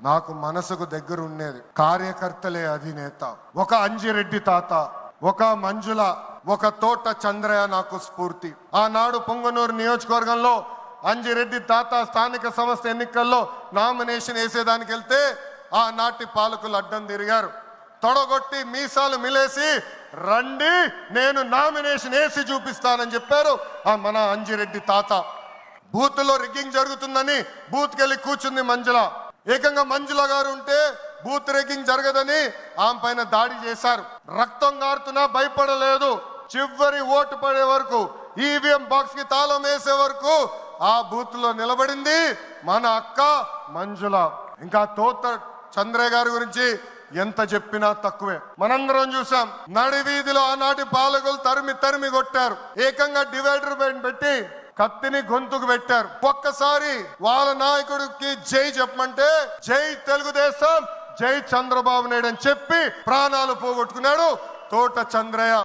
నాకు మనసుకు దగ్గర ఉండేది. కార్యకర్తలే అధినేత. ఒక అంజిరెడ్డి తాత, ఒక మంజుల, ఒక తోట చంద్రయ్య నాకు స్ఫూర్తి. ఆనాడు పొంగనూరు నియోజకవర్గంలో అంజిరెడ్డి తాత స్థానిక సంస్థ ఎన్నికల్లో నామినేషన్ వేసేదానికి వెళ్తే ఆనాటి పాలకులు అడ్డం తిరిగారు. తొడగొట్టి మీసాలు మిలేసి రండి నేను నామినేషన్ వేసి చూపిస్తానని చెప్పారు మన అంజిరెడ్డి తాత. బూత్లో రిగ్గింగ్ జరుగుతుందని బూత్కి వెళ్ళి కూర్చుంది మంజుల. ఏకంగా మంజుల గారు ఉంటే బూత్ రిగ్గింగ్ జరగదని ఆమె పైన దాడి చేశారు. రక్తం గారుతున్నా భయపడలేదు. చివరి ఓటు పడే వరకు, ఈవీఎం బాక్స్ కి తాళం వేసే వరకు ఆ బూత్ లో నిలబడింది మన అక్క మంజుల. ఇంకా తోట చంద్రయ్య గారి గురించి ఎంత చెప్పినా తక్కువే. మనందరం చూసాం, నడి వీధిలో ఆనాటి పాలకులు తరిమి తరిమి కొట్టారు. ఏకంగా డివైడర్ పెట్టి కత్తిని గొంతుకు పెట్టారు. ఒక్కసారి వాళ్ళ నాయకుడికి జై చెప్పమంటే జై తెలుగుదేశం, జై చంద్రబాబు నాయుడు అని చెప్పి ప్రాణాలు పోగొట్టుకున్నాడు తోట చంద్రయ్య.